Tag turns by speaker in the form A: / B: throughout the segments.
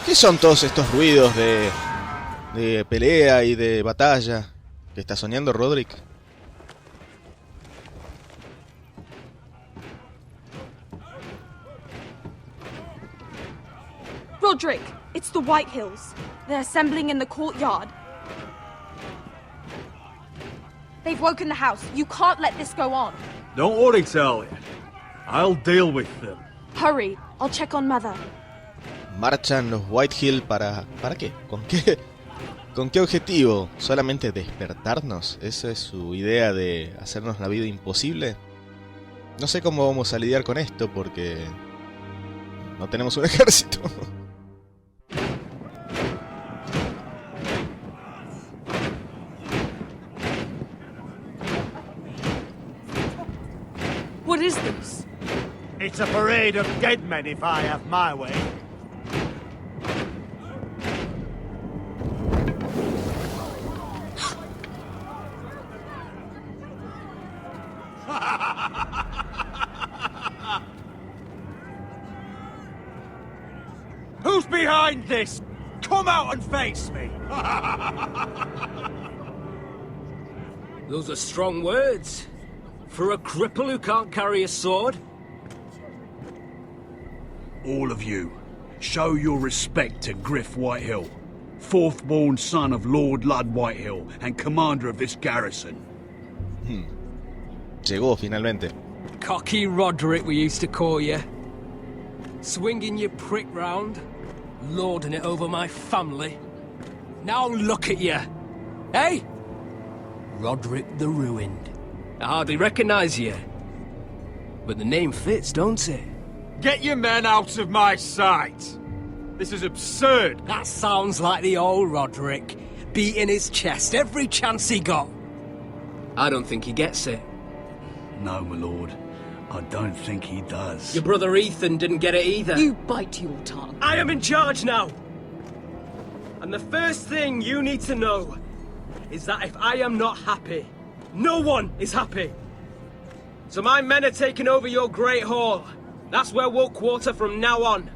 A: ¿Qué son todos estos ruidos de pelea y de batalla? ¿Qué está soñando Roderick?
B: Roderick, it's the White Hills. They're assembling in the courtyard. They've woken the house. You can't let this go on.
C: Don't worry, Talia. I'll deal with them.
B: Hurry, I'll check on Mother.
A: ¿Marchan los White Hill para qué? ¿Con qué? ¿Con qué objetivo? ¿Solamente despertarnos? ¿Esa es su idea de hacernos la vida imposible? No sé cómo vamos a lidiar con esto porque no tenemos un ejército.
B: What is this?
D: It's a parade of dead men if I have my way. Who's behind this? Come out and face me!
E: Those are strong words. For a cripple who can't carry a sword?
F: All of you, show your respect to Griff Whitehill, fourth-born son of Lord Lud Whitehill and commander of this garrison.
A: Llegó finalmente.
E: Cocky Roderick, we used to call you. Swinging your prick round, lording it over my family. Now look at you. Hey? Roderick the Ruined. I hardly recognise you. But the name fits, don't it?
D: Get your men out of my sight! This is absurd!
E: That sounds like the old Roderick, beating his chest every chance he got. I don't think he gets it.
F: No, my lord. I don't think he does.
E: Your brother Ethan didn't get it either.
B: You bite your tongue.
E: I am in charge now! And the first thing you need to know is that if I am not happy, no one is happy. So my men are taking over your Great Hall. That's where we'll quarter from now on.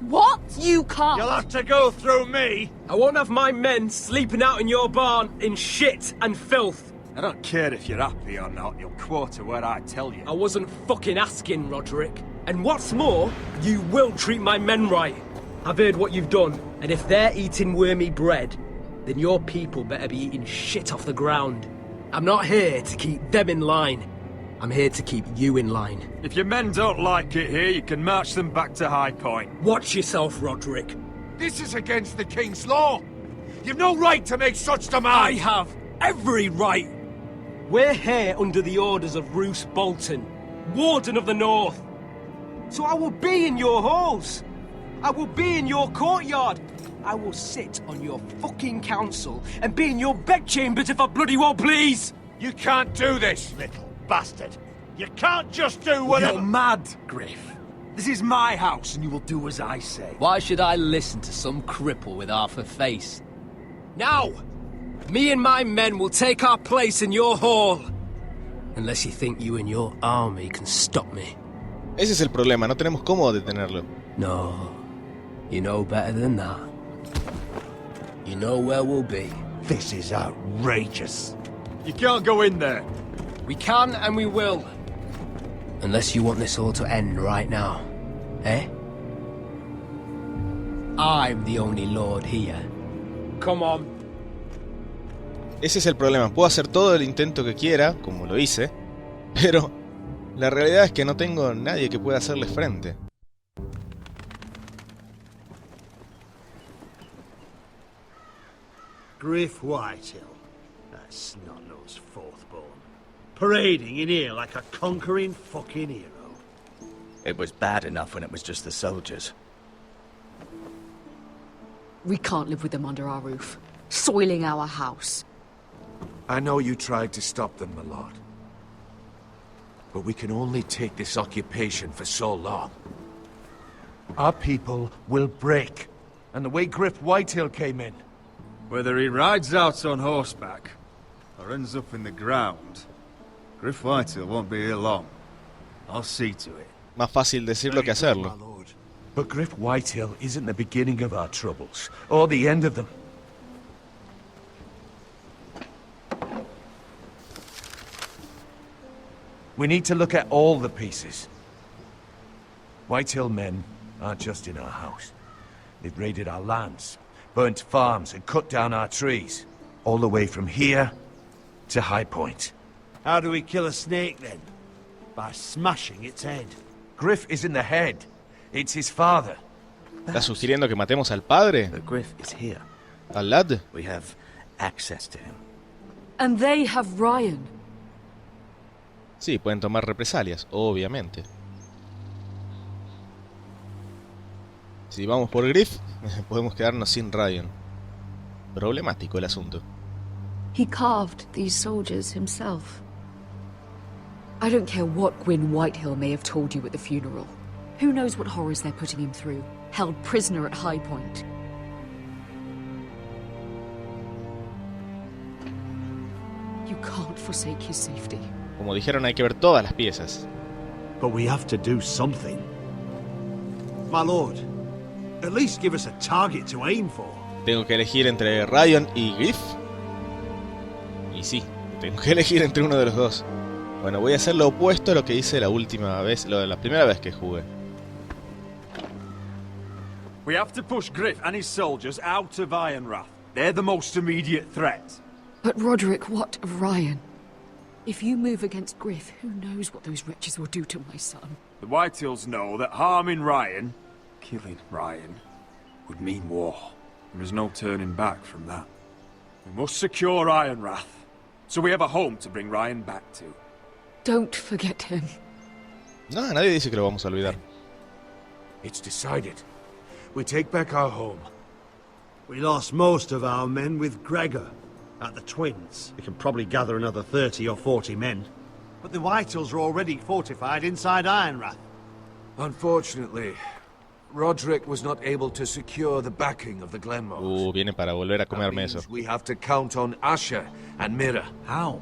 B: What? You can't.
D: You'll have to go through me!
E: I won't have my men sleeping out in your barn in shit and filth.
D: I don't care if you're happy or not, you'll quarter where I tell you.
E: I wasn't fucking asking, Roderick. And what's more, you will treat my men right. I've heard what you've done, and if they're eating wormy bread, then your people better be eating shit off the ground. I'm not here to keep them in line. I'm here to keep you in line.
D: If your men don't like it here, you can march them back to High Point.
E: Watch yourself, Roderick.
G: This is against the King's law. You've no right to make such demands.
E: I have every right. We're here under the orders of Roose Bolton, Warden of the North. So I will be in your halls. I will be in your courtyard. I will sit on your fucking council and be in your bedchambers if I bloody well please.
D: You can't do this, little bastard. You can't just do whatever...
G: You're mad, Griff. This is my house and you will do as I say.
E: Why should I listen to some cripple with half a face? Now, me and my men will take our place in your hall. Unless you think you and your army can stop me.
A: Ese es el problema, no tenemos cómo detenerlo.
E: No, you know better than that. You know where we'll be.
D: This is outrageous. You can't go in there.
E: We can and we will. Unless you want this all to end right now. Eh? I'm the only lord here. Come on.
A: Ese es el problema, puedo hacer todo el intento que quiera, como lo hice, pero la realidad es que no tengo nadie que pueda hacerles frente.
D: Griff Whitehill. That snot-nosed fourth-born. Parading in here like a conquering fucking hero.
H: It was bad enough when it was just the soldiers.
I: We can't live with them under our roof, soiling our house.
G: I know you tried to stop them, my lord. But we can only take this occupation for so long. Our people will break. And the way Griff Whitehill came in.
C: Whether he rides out on horseback or ends up in the ground, Griff Whitehill won't be here long. I'll see to it.
A: Más fácil decirlo que hacerlo.
G: But Griff Whitehill isn't the beginning of our troubles, or the end of them. We need to look at all the pieces. Whitehill men aren't just in our house. They've raided our lands, burnt farms, and cut down our trees. All the way from here to High Point.
D: How do we kill a snake, then? By smashing its head.
G: Griff isn't the head. It's his father.
A: ¿Estás sugiriendo que matemos al padre?
H: But Griff is here.
A: ¿Al lad?
H: We have access to him.
I: And they have Ryan.
A: Sí, pueden tomar represalias, obviamente. Si vamos por Griff, podemos quedarnos sin Ryan. Problemático el asunto.
I: He carved these soldiers himself. I don't care what Gwyn Whitehill may have told you at the funeral. Who knows what horrors they're putting him through, held prisoner at High Point. You can't forsake his safety.
A: Como dijeron, hay que ver todas las piezas.
D: But we have to do something. My lord, at least give us a target to aim for.
A: Tengo que elegir entre Ryan y Griff. Y sí, tengo que elegir entre uno de los dos. Bueno, voy a hacer lo opuesto a lo que hice la última vez, la primera vez que jugué.
C: We have to push Griff and his soldiers out of Ironrath. They're the most immediate threat.
I: But Roderick, what of Ryan? If you move against Griff, who knows what those wretches will do to my son?
C: The Whitehills know that harming Ryan, killing Ryan, would mean war. There is no turning back from that. We must secure Ironrath, so we have a home to bring Ryan back to.
I: Don't forget him.
A: No, nadie dice que lo vamos a olvidar.
G: It's decided. We take back our home.
D: We lost most of our men with Gregor at the Twins. We can probably gather another 30 or 40 men. But the Whitehills are already fortified inside Ironrath.
G: Unfortunately, Roderick was not able to secure the backing of the Glenmores.
A: Viene para volver a comerme eso.
G: We have to count on Asher and Mira.
D: How?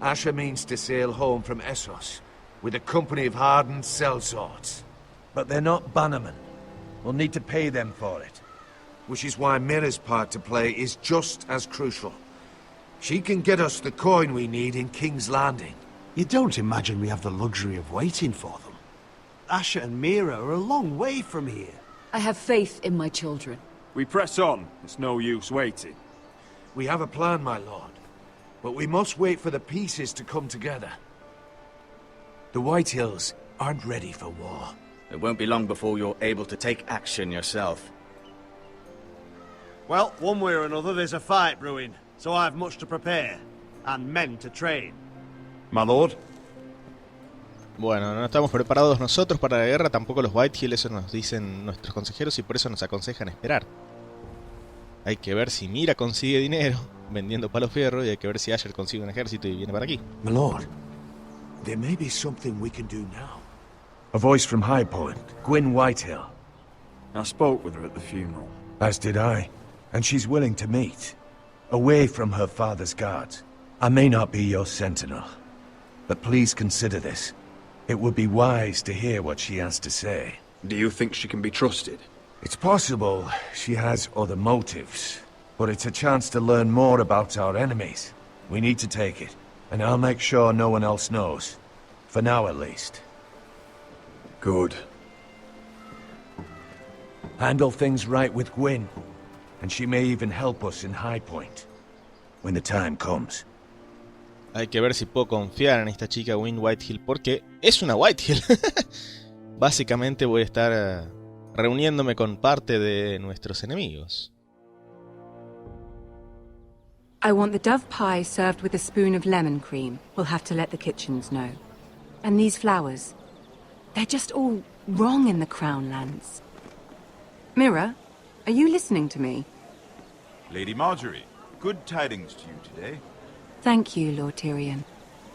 G: Asher means to sail home from Essos with a company of hardened sellswords. But they're not bannermen. We'll need to pay them for it. Which is why Mira's part to play is just as crucial. She can get us the coin we need in King's Landing.
D: You don't imagine we have the luxury of waiting for them? Asher and Mira are a long way from here.
I: I have faith in my children.
C: We press on. It's no use waiting.
G: We have a plan, my lord. But we must wait for the pieces to come together. The Whitehills aren't ready for war.
H: It won't be long before you're able to take action yourself.
D: Well, one way or another there's a fight brewing, so I've much to prepare, and men to train. My lord?
A: Bueno, no estamos preparados nosotros para la guerra, tampoco los Whitehill, eso nos dicen nuestros consejeros y por eso nos aconsejan esperar. Hay que ver si Mira consigue dinero vendiendo palo fierro y hay que ver si Asher consigue un ejército y viene para aquí.
G: My lord, there may be something we can do now. A voice from High Point, Gwyn Whitehill.
C: I spoke with her at the funeral.
G: As did I, and she's willing to meet. Away from her father's guards. I may not be your sentinel, but please consider this. It would be wise to hear what she has to say.
C: Do you think she can be trusted?
G: It's possible she has other motives, but it's a chance to learn more about our enemies. We need to take it, and I'll make sure no one else knows. For now, at least.
C: Good.
G: Handle things right with Gwyn, and she may even help us in High Point, when the time comes.
A: Hay que ver si puedo confiar en esta chica Gwyn Whitehill, porque es una Whitehill. Básicamente voy a estar reuniéndome con parte de nuestros enemigos.
J: I want the dove pie served with a spoon of lemon cream. We'll have to let the kitchens know. And these flowers. They're just all wrong in the Crown lands. Mira, are you listening to me?
K: Lady Marjorie, good tidings to you today.
J: Thank you, Lord Tyrion.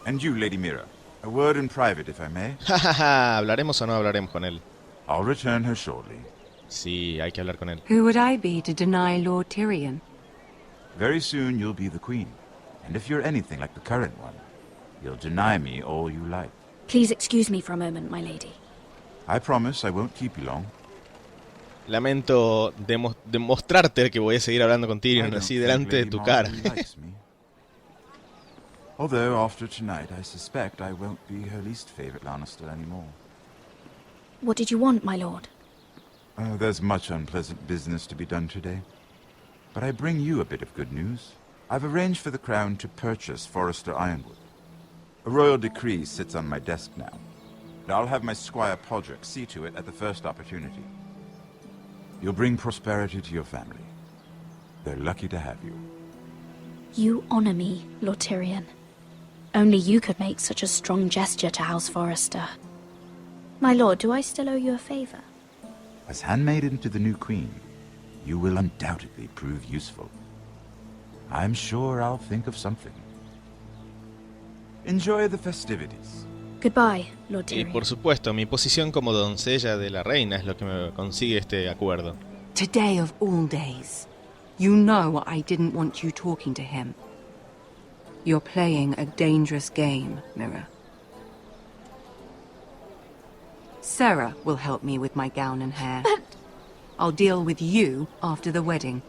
K: And you, Lady Mira. A word in private, if I may.
A: ¿Hablaremos o no hablaremos con él?
K: I'll return her shortly.
A: Sí, hay que hablar con él.
J: Who would I be to deny Lord Tyrion?
K: Very soon you'll be the queen. And if you're anything like the current one, you'll deny me all you like.
L: Please excuse me for a moment, my lady.
K: I promise I won't keep you long.
A: Lamento demostrarte que voy a seguir hablando con Tyrion así delante de tu cara.
K: Although after tonight I suspect I won't be her least favorite Lannister anymore.
B: What did you want, my lord?
K: There's much unpleasant business to be done today. But I bring you a bit of good news. I've arranged for the Crown to purchase Forrester Ironwood. A royal decree sits on my desk now. I'll have my squire Podrick see to it at the first opportunity. You'll bring prosperity to your family. They're lucky to have you.
B: You honor me, Lord Tyrion. Only you could make such a strong gesture to House Forrester. My lord, do I still owe you a favor?
K: As handmaiden to the new queen, you will undoubtedly prove useful. I'm sure I'll think of something. Enjoy the festivities.
B: Goodbye, Lord
A: Y
B: Tyrion.
A: por supuesto, mi posición como doncella de la reina es lo que me consigue este acuerdo.
J: Today of all days. You know I didn't want you talking to him. You're playing a dangerous game, Mirror. Sarah will help me with my gown and hair.
B: But...
J: I'll deal with you after the wedding.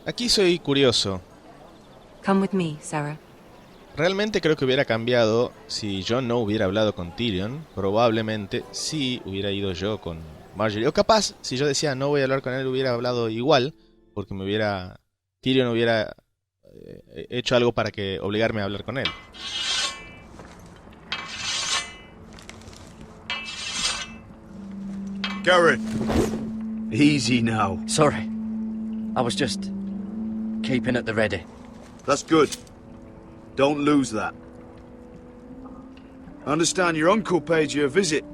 A: Aquí soy curioso.
J: Come with me, Sarah.
A: Realmente creo que hubiera cambiado si yo no hubiera hablado con Tyrion. Probablemente sí hubiera ido yo con Marjorie. O capaz, si yo decía no voy a hablar con él, hubiera hablado igual. Porque Tyrion hubiera hecho algo para que obligarme a hablar con él.
D: Garrett! Easy now.
H: Sorry. I was just keeping at the ready.
D: That's good. Don't lose that. I understand your uncle paid you a visit.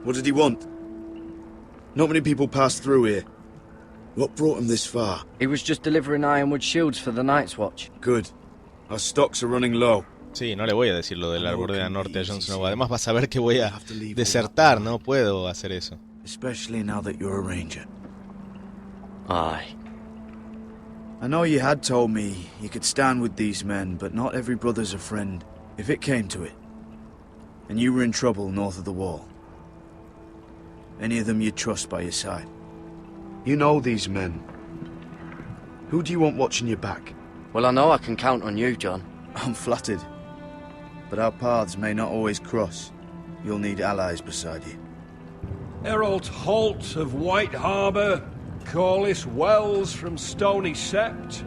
D: What did he want? Not many people pass through here. What brought him this far?
H: He was just delivering ironwood shields for the Night's Watch.
D: Good. Our stocks are running low.
A: Sí, no le voy a decir lo del Arbordea Norte a Jon Snow. Además va a saber que voy a desertar. No puedo hacer eso.
D: Especially now that you're a ranger.
H: Aye.
D: I know you had told me you could stand with these men, but not every brother's a friend, if it came to it. And you were in trouble north of the wall. Any of them you'd trust by your side. You know these men. Who do you want watching your back?
H: Well, I know I can count on you, John.
D: I'm flattered. But our paths may not always cross. You'll need allies beside you.
E: Errol Holt of White Harbour, Corliss Wells from Stony Sept.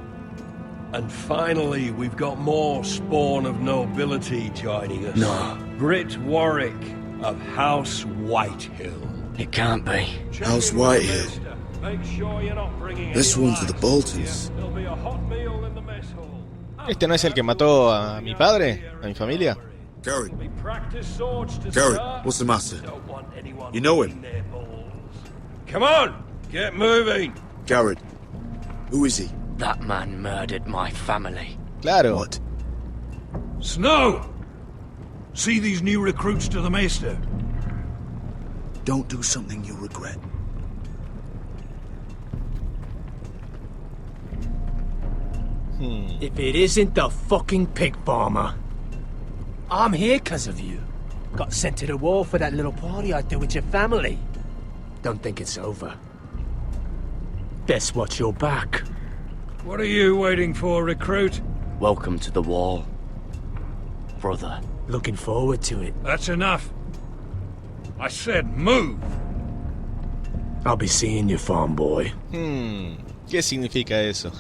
E: And finally, we've got more spawn of nobility joining us.
D: No.
E: Britt Warwick of House Whitehill.
H: It can't be.
D: House Whitehill.
E: Make sure you're not bringing
D: This
E: any
D: one's to the
E: lies.
D: Boltons.
E: There'll be a hot meal in the mess hall.
A: ¿Este no es el que mató a mi padre? ¿A mi familia?
D: Garrett.
E: We practice swords to
D: Garrett,
E: start.
D: what's the matter?
E: Don't want anyone
D: You know him?
E: licking their balls. Come on, get moving.
D: Garrett. Who is he?
H: That man murdered my family.
A: Claro.
D: What?
F: Snow! See these new recruits to the Maester?
D: Don't do something you'll regret.
E: If it isn't the fucking pig farmer. I'm here because of you. Got sent to the war for that little party I did with your family. Don't think it's over. Best watch your back.
F: What are you waiting for, recruit?
H: Welcome to the wall, brother.
E: Looking forward to it.
F: That's enough. I said move.
E: I'll be seeing you, farm boy.
A: ¿Qué significa eso?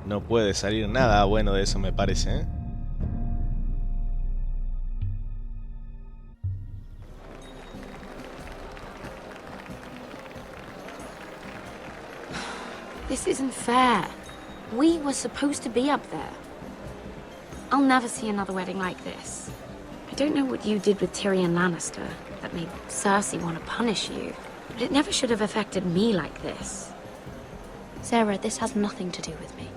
A: No puede salir nada bueno de eso, me parece, ¿eh?
B: This isn't fair. We were supposed to be up there. I'll never see another wedding like this. I don't know what you did with Tyrion Lannister that made Cersei want to punish you, but it never should have affected me like this.
L: Sarah, this has nothing to do with me.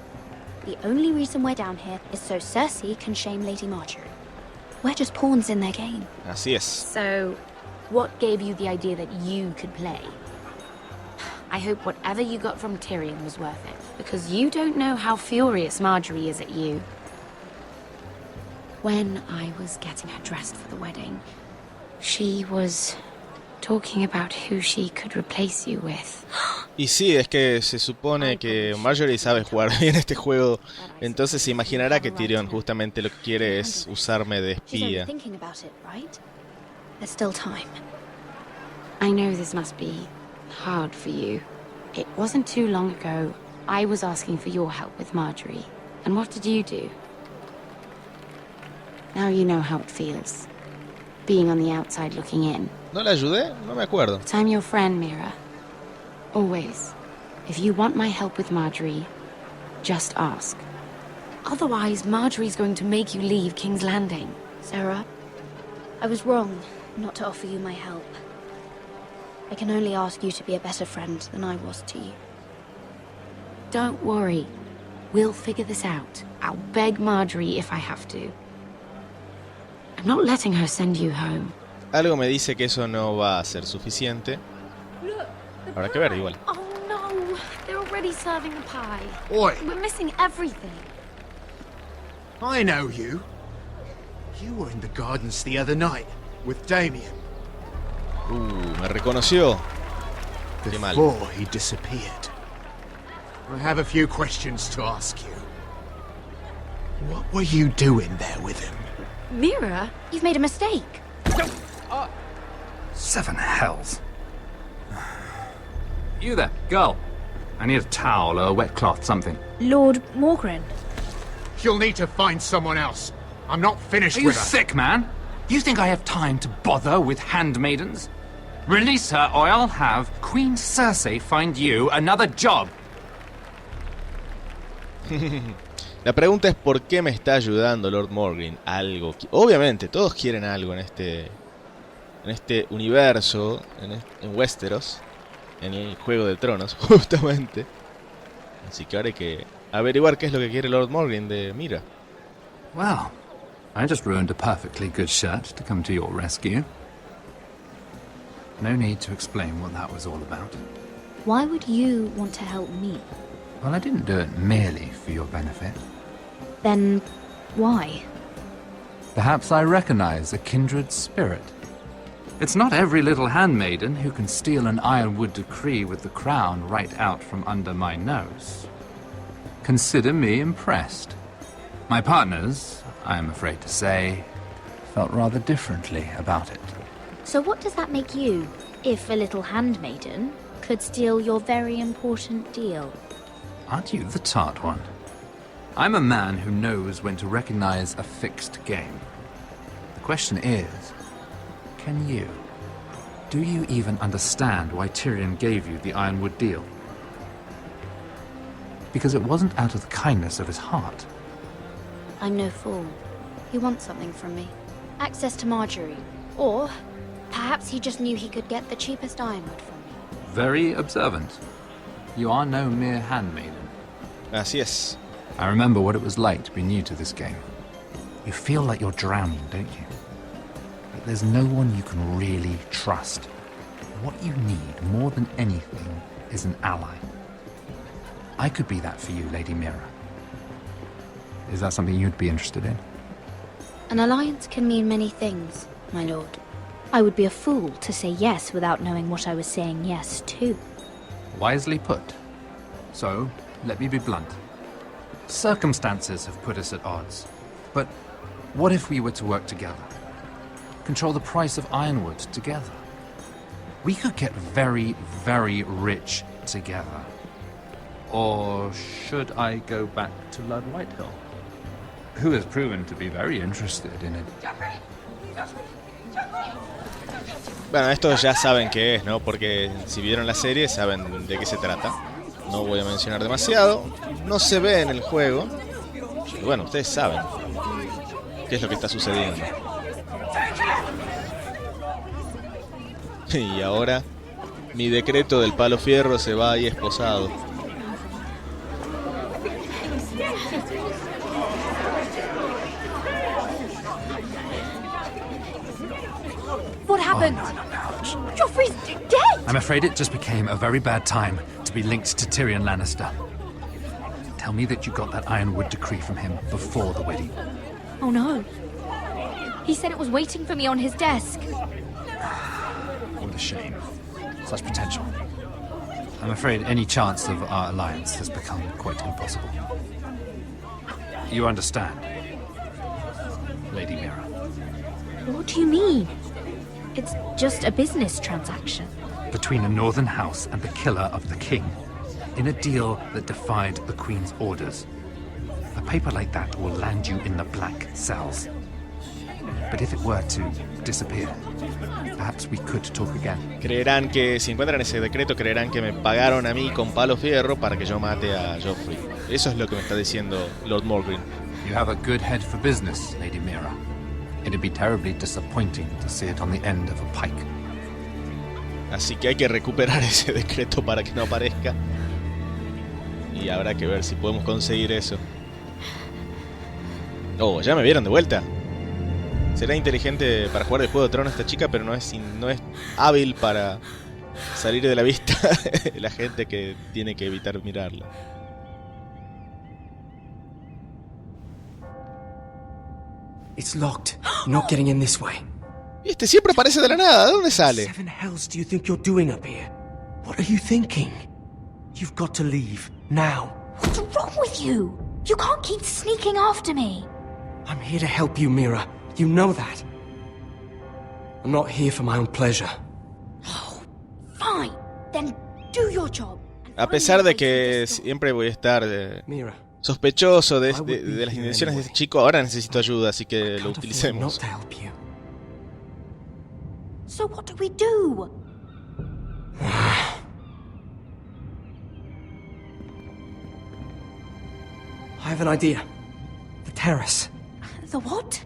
L: The only reason we're down here is so Cersei can shame Lady Marjorie. We're just pawns in their game.
A: Así es.
B: So, what gave you the idea that you could play? I hope whatever you got from Tyrion was worth it, because you don't know how furious Marjorie is at you. When I was getting her dressed for the wedding, she was talking about who she could replace you with.
A: Y sí, es que se supone que Marjorie sabe jugar bien este juego, entonces se imaginará que Tyrion justamente lo que quiere es usarme de espía.
L: There's still time.
B: I know this must be hard for you. It wasn't too long ago I was asking for your help with Marjorie. And what did you do? Now you know how it feels. Being on the outside looking in.
A: ¿No la ayudé? No me acuerdo.
B: But I'm your friend, Mira. Always. If you want my help with Marjorie, just ask. Otherwise, Marjorie's going to make you leave King's Landing.
L: Sarah, I was wrong not to offer you my help. I can only ask you to be a better friend than I was to you.
B: Don't worry. We'll figure this out. I'll beg Marjorie if I have to. I'm not letting her send you home.
A: Algo me dice que eso no va a ser suficiente. Habrá que ver igual.
B: Oh no! They're already serving the pie.
F: Oi!
B: We're missing everything.
F: I know you. You were in the gardens the other night with Damien.
A: Me reconoció. Qué mal.
F: Before he disappeared. I have a few questions to ask you. What were you doing there with him?
B: Mira?
L: You've made a mistake.
M: Seven hells. You there, girl. I need a towel or a wet cloth, something.
L: Lord Morgren.
F: You'll need to find someone else. I'm not finished
M: Are you
F: with her.
M: sick, man? You think I have time to bother with handmaidens? Release her or I'll have Queen Cersei find you another job.
A: La pregunta es ¿por qué me está ayudando Lord Morgren? Algo. Obviamente, todos quieren algo en este universo, en Westeros, en el Juego de Tronos, justamente. Así que ahora hay que averiguar qué es lo que quiere Lord Morgren de Mira.
M: Well, I just ruined a perfectly good shirt to come to your rescue. No need to explain what that was all about.
L: Why would you want to help me?
M: Well, I didn't do it merely for your benefit.
L: Then, why?
M: Perhaps I recognize a kindred spirit. It's not every little handmaiden who can steal an ironwood decree with the crown right out from under my nose. Consider me impressed. My partners, I am afraid to say, felt rather differently about it.
L: So what does that make you, if a little handmaiden could steal your very important deal?
M: Aren't you the tart one? I'm a man who knows when to recognize a fixed game. The question is, can you? Do you even understand why Tyrion gave you the Ironwood deal? Because it wasn't out of the kindness of his heart.
L: I'm no fool. He wants something from me. Access to Marjorie. Or perhaps he just knew he could get the cheapest ironwood from me.
M: Very observant. You are no mere handmaiden.
A: Así es.
M: I remember what it was like to be new to this game. You feel like you're drowning, don't you? Like there's no one you can really trust. What you need more than anything is an ally. I could be that for you, Lady Mira. Is that something you'd be interested in?
L: An alliance can mean many things, my lord. I would be a fool to say yes without knowing what I was saying yes to.
M: Wisely put. So, let me be blunt. Circumstances have put us at odds. But what if we were to work together? Control the price of ironwood together? We could get very, very rich together. Or should I go back to Lord Whitehill, who has proven to be very interested in it?
A: Bueno, estos ya saben qué es, ¿no? Porque si vieron la serie saben de qué se trata. No voy a mencionar demasiado. No se ve en el juego. Pero bueno, ustedes saben qué es lo que está sucediendo. Y ahora mi decreto del palo fierro se va ahí esposado.
L: What happened? Joffrey's dead!
M: I'm afraid it just became a very bad time to be linked to Tyrion Lannister. Tell me that you got that Ironwood decree from him before the wedding.
L: Oh no. He said it was waiting for me on his desk.
M: What a shame. Such potential. I'm afraid any chance of our alliance has become quite impossible. You understand, Lady Mira?
B: What do you mean? It's just a business transaction.
M: Between a northern house and the killer of the king, in a deal that defied the Queen's orders. A paper like that will land you in the black cells. But if it were to disappear, perhaps we could talk again.
A: Creerán que, si encuentran ese decreto, creerán que me pagaron a mí con palo fierro para que yo mate a Joffrey. Eso es lo que me está diciendo Lord Morgryn.
M: You have a good head for business, Lady Mira. It'd be terribly disappointing to see it on the end of a pike.
A: Así que hay que recuperar ese decreto para que no aparezca. Y habrá que ver si podemos conseguir eso. Oh, ya me vieron de vuelta. Será inteligente para jugar de Juego de Tronos esta chica, pero no es hábil para salir de la vista de la gente que tiene que evitar mirarla.
E: It's locked. Not getting in this way.
A: Y este siempre aparece de la nada. ¿De dónde sale?
E: What the hells do you think you're doing up here? What are you thinking? You've got to leave now.
L: What's wrong with you? You can't keep sneaking after me.
E: I'm here to help you, Mira. You know that. I'm not here for my own pleasure.
L: Oh, fine. Then do your job.
A: A pesar de que siempre voy a estar sospechoso de las intenciones de este chico, ahora necesito ayuda, así que lo utilicemos.
L: So what do we do?
E: I have an idea. The terrace.
L: The what?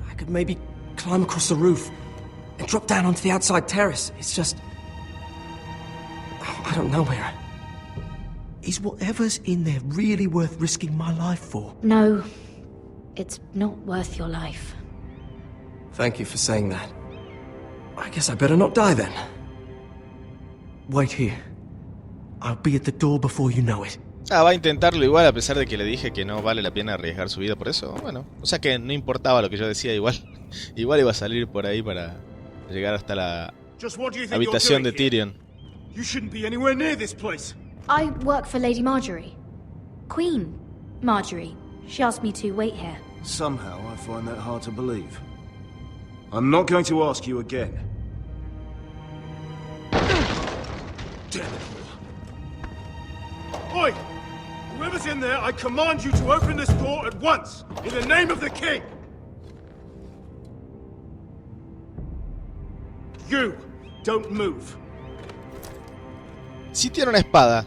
E: I could maybe climb across the roof and drop down onto the outside terrace. It's just... I don't know, Mira. Is whatever's in there really worth risking my life for?
L: No. It's not worth your life.
E: Thank you for saying that. I guess I better not die then. Wait here. I'll be at the door before you know it.
A: Ah, va a intentarlo igual a pesar de que le dije que no vale la pena arriesgar su vida por eso. Bueno, o sea que no importaba lo que yo decía, igual iba a salir por ahí para llegar hasta la habitación de Tyrion.
C: You shouldn't be anywhere near this place.
L: I work for Lady Marjorie. Queen Marjorie. She asked me to wait here.
N: Somehow I find that hard to believe. I'm not going to ask you again.
C: Damn it all. Oi! Whoever's in there, I command you to open this door at once, in the name of the king! You, don't move.
A: Sí tiene una espada.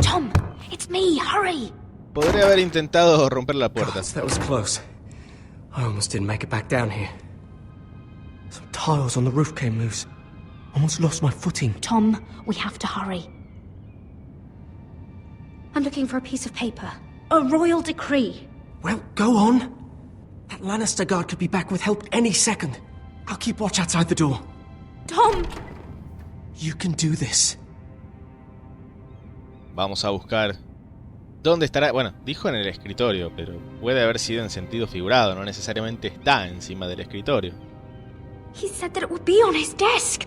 L: Tom, it's me, hurry!
A: Podría haber intentado romper la puerta.
E: God, that was close. I almost didn't make it back down here. Some tiles on the roof came loose. Almost lost my footing.
L: Tom, we have to hurry. I'm looking for a piece of paper. A royal decree.
E: Well, go on. That Lannister guard could be back with help any second. I'll keep watch outside the door.
L: Tom!
E: You can do this.
A: Vamos a buscar. ¿Dónde estará? Bueno, dijo en el escritorio, pero puede haber sido en sentido figurado, no necesariamente está encima del escritorio.
L: He said that it would be on his desk.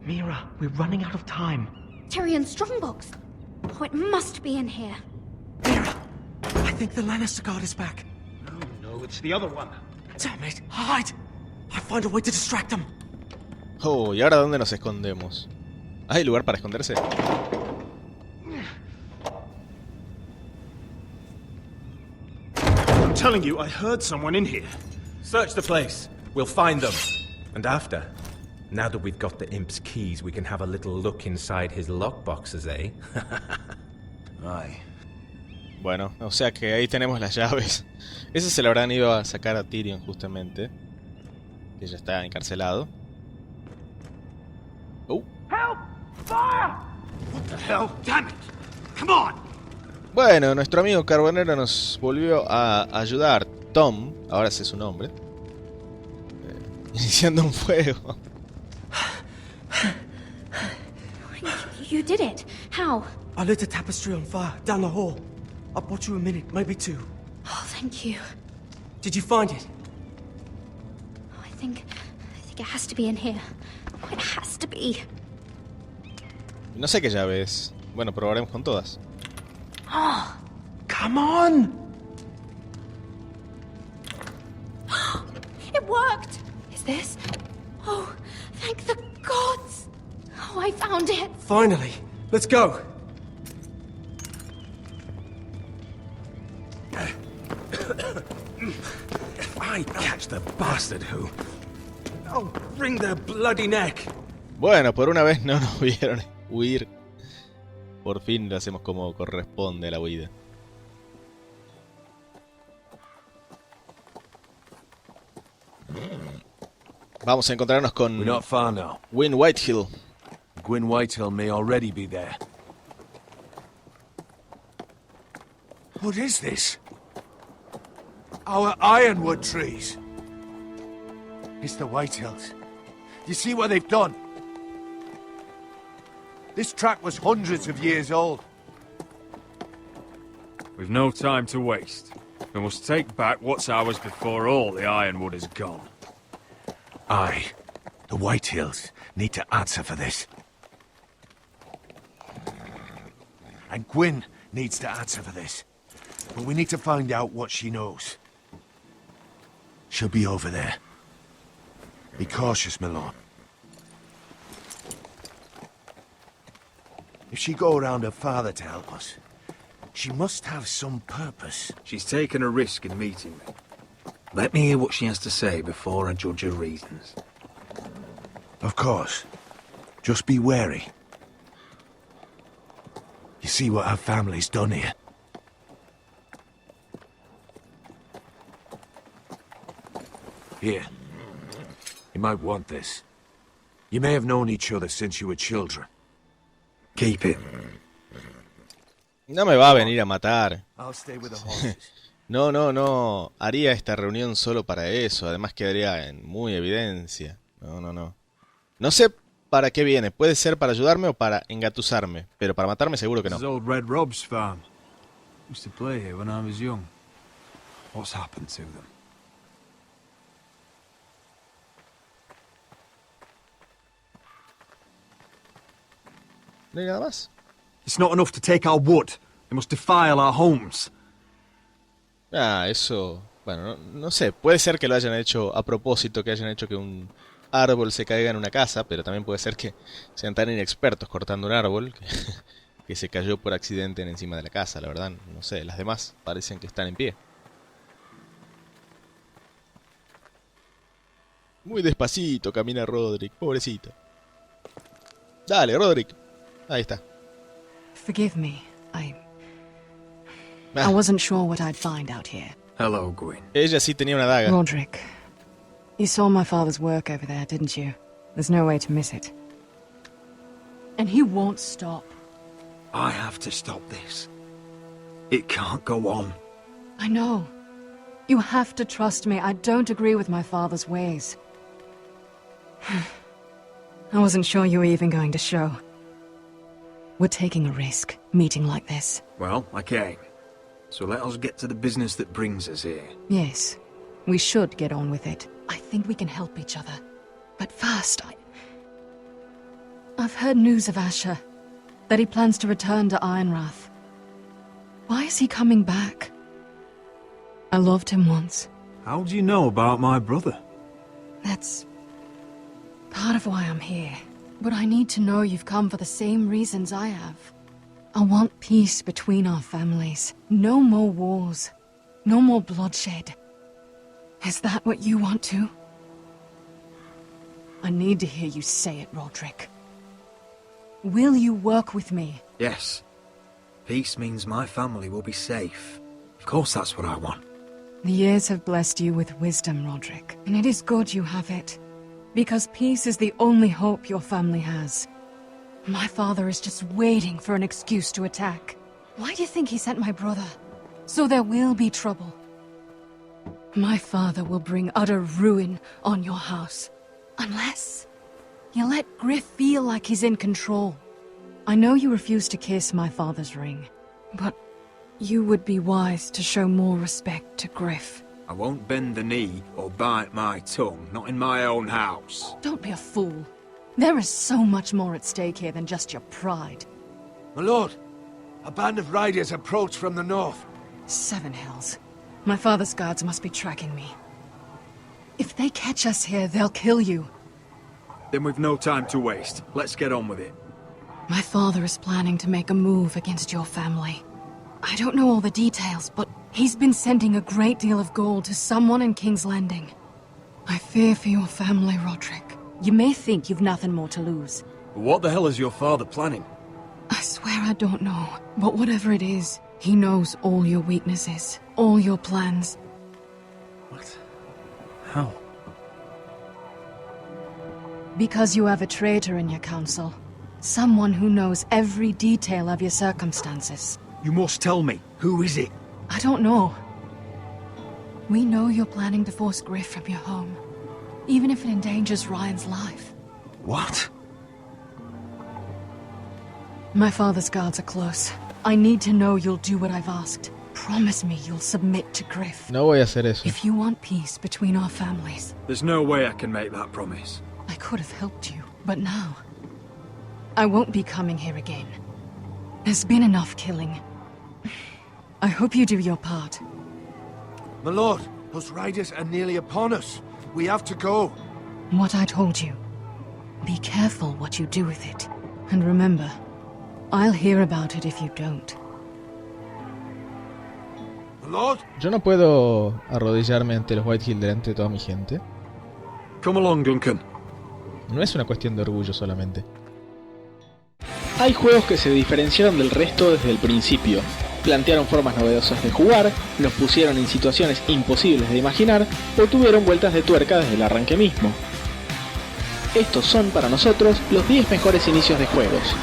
E: Mira, we're running out of time.
L: Tyrion's strongbox. Oh, it must be in here.
E: Mira, I think the Lannister guard is back.
N: No, it's the other one.
E: Damn it, hide! I'll find a way to distract them.
A: Oh, ¿y ahora dónde nos escondemos? ¿Hay lugar para esconderse?
N: I'm telling you, I heard someone in here.
G: Search the place. We'll find them. And after, now that we've got the imp's keys, we can have a little look inside his lockboxes, eh?
N: Aye.
A: Bueno, o sea que ahí tenemos las llaves. Ese se lo habrán ido a sacar a Tyrion justamente, que ya está encarcelado.
C: Help! Fire! What the hell? Damn it! Come on!
A: Bueno, nuestro amigo Carbonero nos volvió a ayudar. Tom, ahora ese es su nombre, iniciando un fuego.
L: You did it. How?
E: I lit a tapestry on fire down the hall. I bought you a minute, maybe two.
L: Oh, thank you.
E: Did you find it?
L: I think it has to be in here. It has to be.
A: No sé qué llave es. Bueno, probaremos con todas.
E: Oh, come on!
L: It worked! Is this? Oh, thank the gods! Oh, I found it!
E: Finally! Let's go! If I catch the bastard who... I'll wring their bloody neck!
A: Bueno, por una vez no nos vieron huir. Por fin lo hacemos como corresponde a la huida. Vamos a encontrarnos con
G: We're not far now.
A: Gwyn Whitehill.
G: Gwyn Whitehill may already be there. What is this? Our ironwood trees. It's the Whitehills. You see what they've done? This track was hundreds of years old.
C: We've no time to waste. We must take back what's ours before all the ironwood is gone.
G: Aye. The Whitehills need to answer for this. And Gwyn needs to answer for this. But we need to find out what she knows. She'll be over there. Be cautious, my lord. If she go around her father to help us, she must have some purpose.
C: She's taken a risk in meeting me. Let me hear what she has to say before I judge her reasons.
G: Of course. Just be wary. You see what our family's done here. Here. You might want this. You may have known each other since you were children.
C: Keep it.
A: No me va a venir a matar.
G: I'll stay with the horses.
A: No. Haría esta reunión solo para eso. Además quedaría en muy evidencia. No. No sé para qué viene. Puede ser para ayudarme o para engatusarme. Pero para matarme seguro que no.
C: This is old Red Rob's farm. Used to play here when I was young. What's happened to them?
A: ¿No hay nada más?
E: It's not enough to take our wood. They must defile our homes.
A: Eso... Bueno, no sé. Puede ser que lo hayan hecho a propósito, que hayan hecho que un árbol se caiga en una casa, pero también puede ser que sean tan inexpertos cortando un árbol que se cayó por accidente encima de la casa, la verdad. No sé, las demás parecen que están en pie. Muy despacito camina Roderick, pobrecito. Dale, Roderick. Ahí está.
J: Forgive me. I wasn't sure what I'd find out here.
C: Hello, Gwyn.
A: Ella sí tenía una daga.
J: Roderick, you saw my father's work over there, didn't you? There's no way to miss it. And he won't stop.
E: I have to stop this. It can't go on.
J: I know. You have to trust me. I don't agree with my father's ways. I wasn't sure you were even going to show. We're taking a risk, meeting like this.
C: Well, I came. So let us get to the business that brings us here.
J: Yes, we should get on with it. I think we can help each other. But first, I've heard news of Asher. That he plans to return to Ironrath. Why is he coming back? I loved him once.
C: How do you know about my brother?
J: That's part of why I'm here. But I need to know you've come for the same reasons I have. I want peace between our families. No more wars. No more bloodshed. Is that what you want too? I need to hear you say it, Roderick. Will you work with me?
C: Yes. Peace means my family will be safe. Of course that's what I want.
J: The years have blessed you with wisdom, Roderick. And it is good you have it. Because peace is the only hope your family has. My father is just waiting for an excuse to attack. Why do you think he sent my brother? So there will be trouble. My father will bring utter ruin on your house. Unless you let Griff feel like he's in control. I know you refuse to kiss my father's ring, but you would be wise to show more respect to Griff.
C: I won't bend the knee or bite my tongue, not in my own house.
I: Don't be a fool. There is so much more at stake here than just your pride.
G: My lord, a band of riders approach from the north.
I: 7 Hells. My father's guards must be tracking me. If they catch us here, they'll kill you.
C: Then we've no time to waste. Let's get on with it.
I: My father is planning to make a move against your family. I don't know all the details, but he's been sending a great deal of gold to someone in King's Landing. I fear for your family, Roderick. You may think you've nothing more to lose.
N: What the hell is your father planning?
I: I swear I don't know, but whatever it is, he knows all your weaknesses, all your plans.
N: What? How?
I: Because you have a traitor in your council. Someone who knows every detail of your circumstances.
N: You must tell me. Who is it?
I: I don't know. We know you're planning to force Griff from your home, even if it endangers Ryan's life.
N: What?
I: My father's guards are close. I need to know you'll do what I've asked. Promise me you'll submit to Griff.
A: No voy a hacer eso.
I: If you want peace between our families.
C: There's no way I can make that promise.
I: I could have helped you, but now I won't be coming here again. There's been enough killing. I hope you do your part.
G: My lord, those riders are nearly upon us. We have to go.
I: What I told you. Be careful what you do with it. And remember, I'll hear about it if you don't.
G: My lord?
A: Yo no puedo arrodillarme ante los Whitehill delante de toda mi gente.
C: Come along, Duncan.
A: No es una cuestión de orgullo solamente.
O: Hay juegos que se diferenciaron del resto desde el principio. Plantearon formas novedosas de jugar, nos pusieron en situaciones imposibles de imaginar o tuvieron vueltas de tuerca desde el arranque mismo. Estos son para nosotros los 10 mejores inicios de juegos.